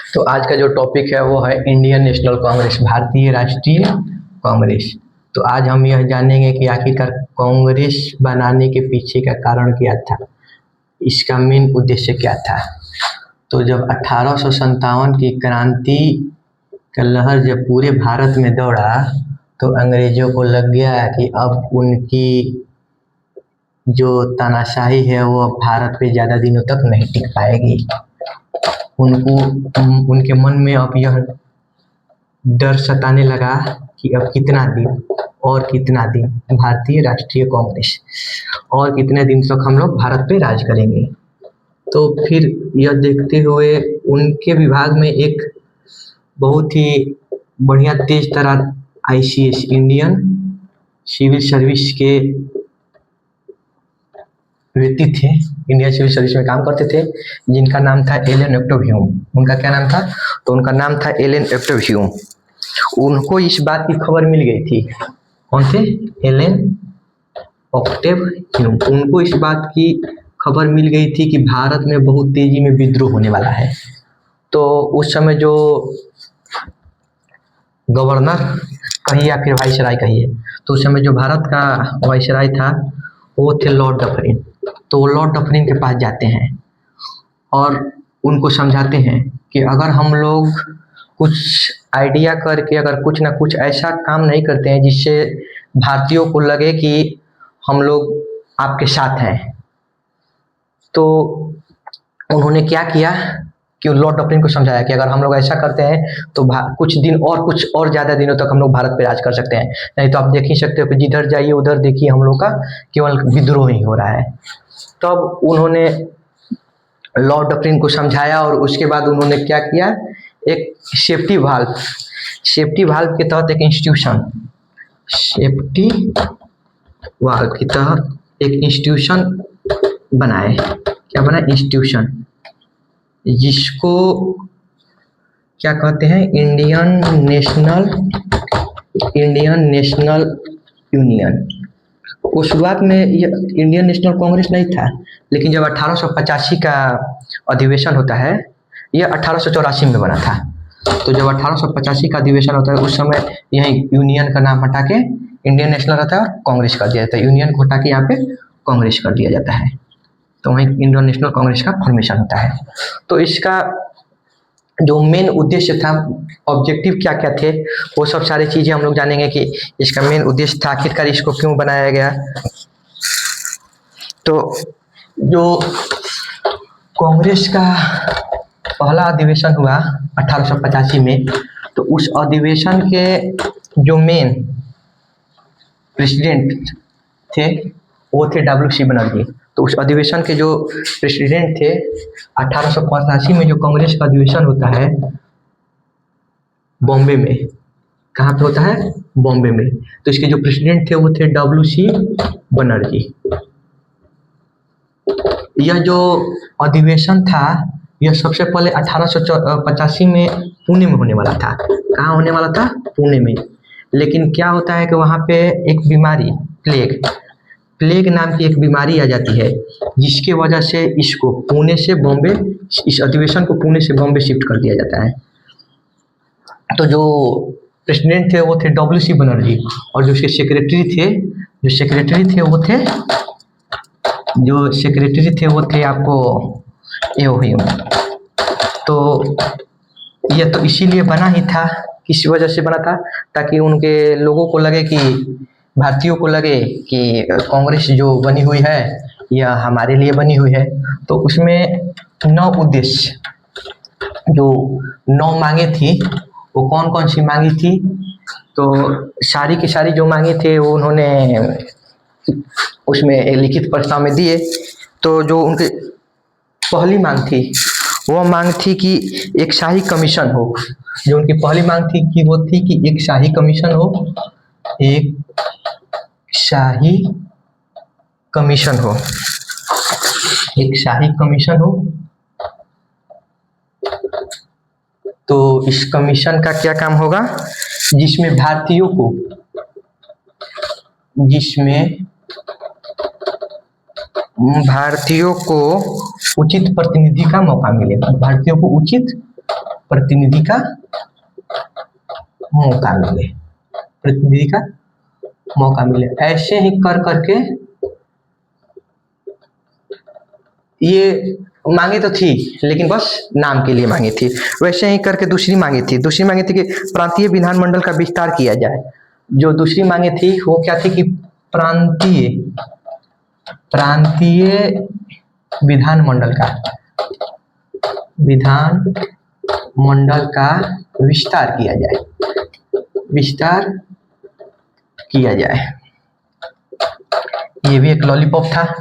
तो आज का जो टॉपिक है वो है इंडियन नेशनल कांग्रेस, भारतीय राष्ट्रीय कांग्रेस। तो आज हम यह जानेंगे कि आखिरकार कांग्रेस बनाने के पीछे का कारण क्या था, इसका मेन उद्देश्य क्या था। तो जब 1857 की क्रांति का लहर जब पूरे भारत में दौड़ा तो अंग्रेजों को लग गया कि अब उनकी जो तानाशाही है वो भारत पे ज़्यादा दिनों तक नहीं टिक पाएगी। उनको उनके मन में अब यह डर सताने लगा कि अब कितना दिन और कितना दिन भारतीय राष्ट्रीय कांग्रेस और कितने दिन तक हम लोग भारत पे राज करेंगे। तो फिर यह देखते हुए उनके विभाग में एक बहुत ही बढ़िया तेज तर्रार ICS इंडियन सिविल सर्विस के व्यक्ति थे, इंडियन सिविल सर्विस में काम करते थे, जिनका नाम था एलन ऑक्टेव ह्यूम। उनका क्या नाम था? तो उनका नाम था एलन ऑक्टेव ह्यूम। उनको इस बात की खबर मिल गई थी। कौन थे? Allan Octavian Hume. उनको इस बात की खबर मिल गई थी कि भारत में बहुत तेजी में विद्रोह होने वाला है। तो उस समय जो गवर्नर कहिए या फिर वाइसराय कहिए, तो उस समय जो भारत का वाइसराय था वो थे लॉर्ड डफरिन। तो वो लॉर्ड डफरिन के पास जाते हैं और उनको समझाते हैं कि अगर हम लोग कुछ आइडिया करके अगर कुछ ना कुछ ऐसा काम नहीं करते हैं जिससे भारतीयों को लगे कि हम लोग आपके साथ हैं, तो उन्होंने क्या किया कि लॉर्ड डफरिन को समझाया कि अगर हम लोग ऐसा करते हैं तो कुछ दिन और कुछ और ज़्यादा दिनों तक हम लोग भारत पे राज कर सकते हैं। नहीं तो आप देख ही सकते हो कि जिधर जाइए उधर देखिए हम लोग का केवल विद्रोह ही हो रहा है। तब उन्होंने लॉर्ड डफरिन को समझाया और उसके बाद उन्होंने क्या किया, एक सेफ्टी वाल्व के तहत एक इंस्टीट्यूशन, सेफ्टी वाल्व के तहत एक इंस्टीट्यूशन बनाए। क्या बना? इंस्टीट्यूशन, जिसको क्या कहते हैं? Indian national union. वो शुरुआत में इंडियन नेशनल कांग्रेस नहीं था, लेकिन जब 1885 का अधिवेशन होता है, यह 1884 में बना था। तो जब 1885 का अधिवेशन होता है उस समय यही यूनियन का नाम हटा के इंडियन नेशनल रहता है और कांग्रेस कर दिया जाता है। यूनियन को हटा के यहाँ पे कांग्रेस कर दिया जाता है, तो वहीं इंडियन नेशनल कांग्रेस का फॉर्मेशन होता है। तो इसका जो मेन उद्देश्य था, ऑब्जेक्टिव क्या क्या थे, वो सब सारी चीज़ें हम लोग जानेंगे कि इसका मेन उद्देश्य था, आखिरकार इसको क्यों बनाया गया। तो जो कांग्रेस का पहला अधिवेशन हुआ 1885 में, तो उस अधिवेशन के जो मेन प्रेसिडेंट थे वो थे WC बनर्जी। तो उस अधिवेशन के जो प्रेसिडेंट थे 1885 में जो कांग्रेस का अधिवेशन होता है बॉम्बे में, कहाँ पे होता है? बॉम्बे में। तो इसके जो प्रेसिडेंट थे वो थे WC बनर्जी। यह जो अधिवेशन था यह सबसे पहले 1885 में पुणे में होने वाला था। कहाँ होने वाला था? पुणे में। लेकिन क्या होता है कि वहाँ पे एक बीमारी, प्लेग नाम की एक बीमारी आ जाती है, जिसके वजह से इसको पुणे से बॉम्बे, इस अधिवेशन को पुणे से बॉम्बे शिफ्ट कर दिया जाता है। तो जो प्रेसिडेंट थे वो थे WC बनर्जी और जो उसके सेक्रेटरी थे वो थे आपको एओ। तो यह तो इसीलिए बना ही था, किस वजह से बना था, ताकि उनके लोगों को लगे कि भारतीयों को लगे कि कांग्रेस जो बनी हुई है यह हमारे लिए बनी हुई है। तो उसमें 9 उद्देश्य, जो 9 मांगे थी, वो कौन कौन सी मांगी थी? तो सारी की सारी जो मांगे थे वो उन्होंने उसमें एक लिखित प्रस्ताव में दिए। तो जो उनकी पहली मांग थी वो मांग थी कि एक शाही कमीशन हो। जो उनकी पहली मांग थी कि वो थी कि एक शाही कमीशन हो, एक शाही कमीशन हो। तो इस कमीशन का क्या काम होगा? जिसमें भारतीयों को उचित प्रतिनिधि का मौका मिले, भारतीयों को उचित प्रतिनिधि का मौका मिले, प्रतिनिधि का मौका मिले। ऐसे ही कर करके ये मांगे तो थी, लेकिन बस नाम के लिए मांगी थी। वैसे ही करके दूसरी मांगी थी कि प्रांतीय विधानमंडल का विस्तार किया जाए। जो दूसरी मांगे थी वो क्या थी कि प्रांतीय विधानमंडल का विस्तार किया जाए। ये भी एक लॉलीपॉप था।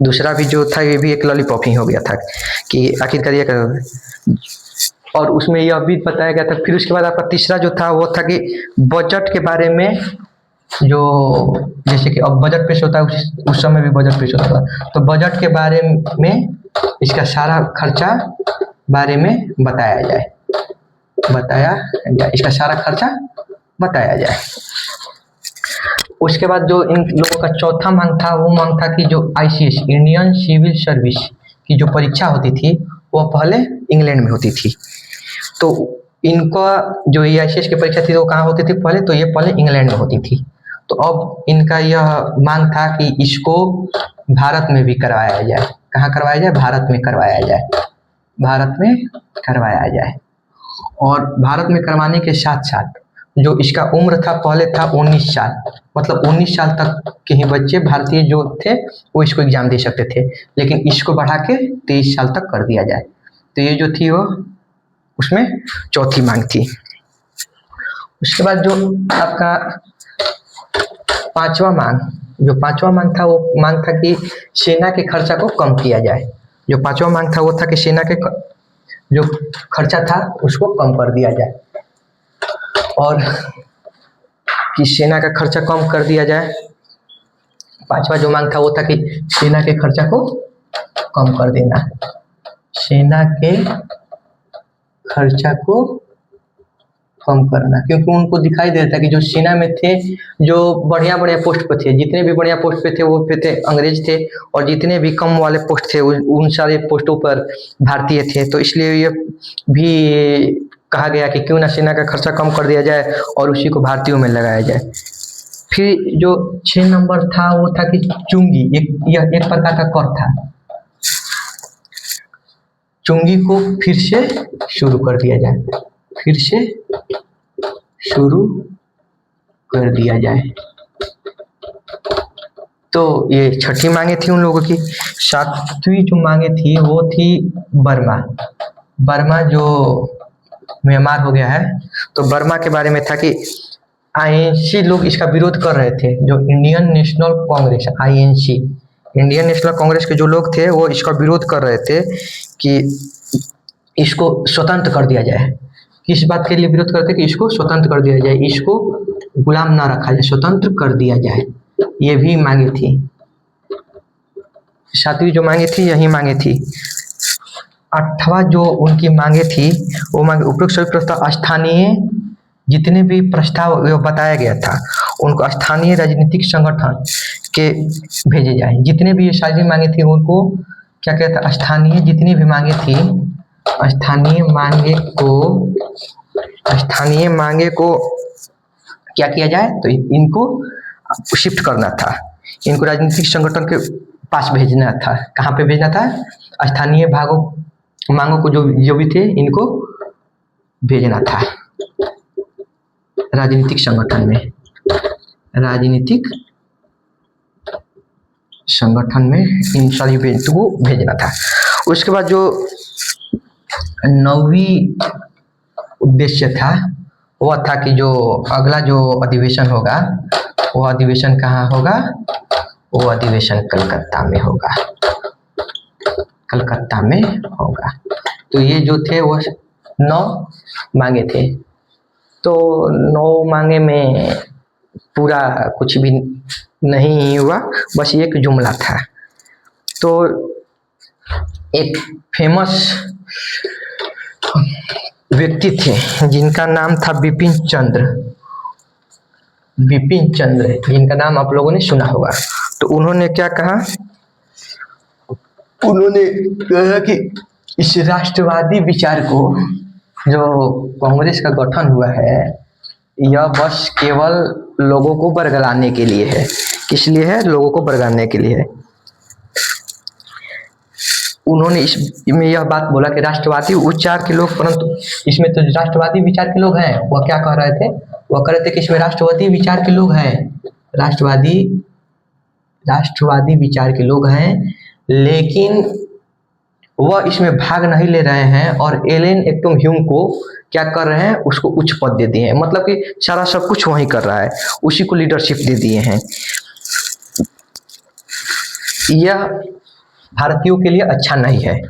दूसरा भी जो था ये भी एक लॉलीपॉप ही हो गया था कि आखिरकार ये और उसमें यह भी बताया गया था। फिर उसके बाद आपका तीसरा जो था वो था कि बजट के बारे में, जो जैसे कि अब बजट पेश होता है उस समय भी बजट पेश होता था, तो बजट के बारे में इसका सारा खर्चा बारे में बताया जाए, इसका सारा खर्चा बताया जाए। उसके बाद जो इन लोगों का चौथा मांग था वो मांग था कि जो ICS इंडियन सिविल सर्विस की जो परीक्षा होती थी वो पहले इंग्लैंड में होती थी। तो इनका जो ICS की परीक्षा थी वो कहाँ होती थी पहले, तो ये पहले इंग्लैंड में होती थी। तो अब इनका यह मांग था कि इसको भारत में भी करवाया जाए। कहाँ करवाया जाए? भारत में करवाया जाए। और भारत में करवाने के साथ साथ जो इसका उम्र था पहले था 19 साल, मतलब 19 साल तक के ही बच्चे भारतीय जो थे वो इसको एग्जाम दे सकते थे, लेकिन इसको बढ़ा के 23 साल तक कर दिया जाए। तो ये जो थी वो उसमें चौथी मांग थी। उसके बाद जो आपका पांचवा मांग था वो मांग था कि सेना के खर्चा को कम किया जाए। जो पांचवा मांग था वो था कि सेना के जो खर्चा था उसको कम कर दिया जाए, और कि सेना का खर्चा कम कर दिया जाए। पांचवा जो मांग था वो था कि सेना के खर्चा को कम कर देना, सेना के खर्चा को कम करना, क्योंकि उनको दिखाई देता कि जो सेना में थे जो बढ़िया पोस्ट पे थे, जितने भी बढ़िया पोस्ट पे थे वो थे अंग्रेज थे, और जितने भी कम वाले पोस्ट थे उन सारे पोस्टों पर भारतीय थे। तो इसलिए ये भी कहा गया कि क्यों ना सेना का खर्चा कम कर दिया जाए और उसी को भारतीयों में लगाया जाए। फिर जो 6 नंबर था वो था कि चुंगी, यह एक प्रकार का कर था। चुंगी को फिर से शुरू कर दिया जाए, तो ये छठी मांगे थी उन लोगों की। सातवीं जो मांगे थी वो थी बर्मा जो म्यांमार हो गया है, तो बर्मा के बारे में था कि INC लोग इसका विरोध कर रहे थे। जो Indian national Congress INC, Indian national Congress के जो लोग थे वो इसका विरोध कर रहे थे कि इसको स्वतंत्र कर दिया जाए। किस बात के लिए विरोध करते कि इसको स्वतंत्र कर दिया जाए, इसको गुलाम ना रखा जाए, स्वतंत्र कर दिया जाए। ये भी मांगे थी। सातवीं जो मांगे थी यही मांगे थी। आठवां जो उनकी मांगे थी वो मांगे उपरोक्त सभी प्रस्ताव स्थानीय, जितने भी प्रस्ताव बताया गया था उनको स्थानीय राजनीतिक संगठन के भेजे जाए। जितने भी ये सारी मांगे थी उनको क्या कहता है, स्थानीय जितनी भी मांगे थी, स्थानीय मांगे को क्या किया जाए, तो इनको शिफ्ट करना था, इनको राजनीतिक संगठन के पास भेजना था। कहाँ पे भेजना था? स्थानीय मांगों को जो भी थे इनको भेजना था राजनीतिक संगठन में इन सारी बेंच को भेजना था। उसके बाद जो 9वीं उद्देश्य था वह था कि जो अगला जो अधिवेशन होगा वो अधिवेशन कहाँ होगा? वो अधिवेशन कलकत्ता में होगा। तो ये जो थे वो 9 मांगे थे। तो 9 मांगे में पूरा कुछ भी नहीं हुआ, बस एक जुमला था। तो एक फेमस व्यक्ति थे जिनका नाम था बिपिन चंद्र, जिनका नाम आप लोगों ने सुना होगा। तो उन्होंने क्या कहा? उन्होंने कहा कि इस राष्ट्रवादी विचार को जो कांग्रेस का गठन हुआ है यह बस केवल लोगों को बरगलाने के लिए है। किस लिए है? लोगों को बरगलाने के लिए है। उन्होंने इसमें यह बात बोला कि राष्ट्रवादी विचार के लोग, परंतु इसमें तो राष्ट्रवादी विचार के लोग हैं। वह क्या कह रहे थे? वह कह रहे थे कि इसमें राष्ट्रवादी विचार के लोग हैं, राष्ट्रवादी विचार के लोग हैं, लेकिन वह इसमें भाग नहीं ले रहे हैं और एलन एक्टुम ह्यूम को क्या कर रहे हैं? उसको उच्च पद दे दिए हैं। मतलब कि सारा सब कुछ वही कर रहा है, उसी को लीडरशिप दे दिए हैं। यह भारतीयों के लिए अच्छा नहीं है।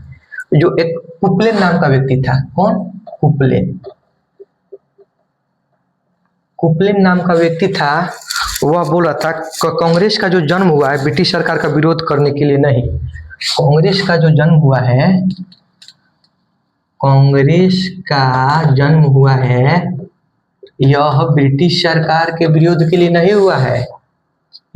जो एक कुपलेन नाम का व्यक्ति था, कौन? कुपलेन नाम का व्यक्ति था। वह बोला था कांग्रेस का जो जन्म हुआ है ब्रिटिश सरकार का विरोध करने के लिए नहीं। कांग्रेस का जो जन्म हुआ है, कांग्रेस का जन्म हुआ है, यह ब्रिटिश सरकार के विरोध के लिए नहीं हुआ है,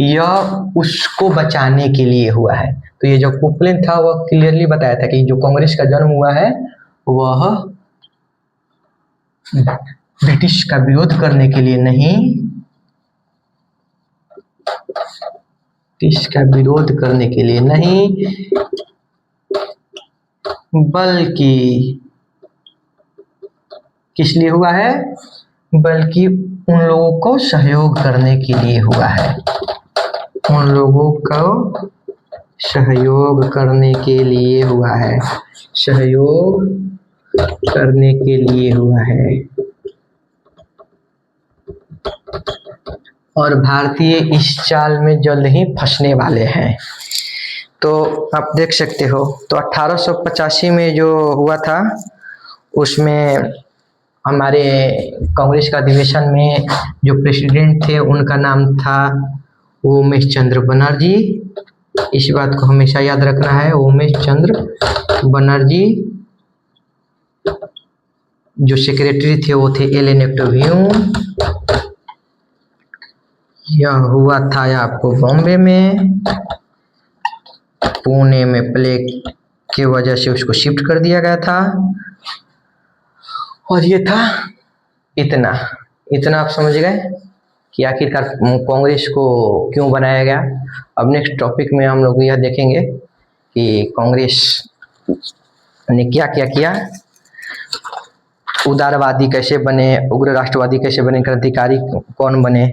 यह उसको बचाने के लिए हुआ है। तो ये जो कुपलेन था वह क्लियरली बताया था कि जो कांग्रेस का जन्म हुआ है वह ब्रिटिश का विरोध करने के लिए नहीं, ब्रिटिश का विरोध करने के लिए नहीं, बल्कि किस लिए हुआ है? बल्कि उन लोगों को सहयोग करने के लिए हुआ है। उन लोगों को सहयोग करने के लिए हुआ है, सहयोग करने के लिए हुआ है। और भारतीय इस चाल में जल्द ही फंसने वाले हैं। तो आप देख सकते हो, तो 1885 में जो हुआ था उसमें हमारे कांग्रेस का अधिवेशन में जो प्रेसिडेंट थे उनका नाम था उमेश चंद्र बनर्जी। इस बात को हमेशा याद रखना है, उमेश चंद्र बनर्जी। जो सेक्रेटरी थे वो थे एलन एक्टुम ह्यूम। यह हुआ था आपको बॉम्बे में, पुणे में प्लेग की वजह से उसको शिफ्ट कर दिया गया था। और ये था इतना आप समझ गए कि आखिरकार कांग्रेस को क्यों बनाया गया। अब नेक्स्ट टॉपिक में हम लोग यह देखेंगे कि कांग्रेस ने क्या क्या किया, उदारवादी कैसे बने, उग्र राष्ट्रवादी कैसे बने, क्रांतिकारी कौन बने।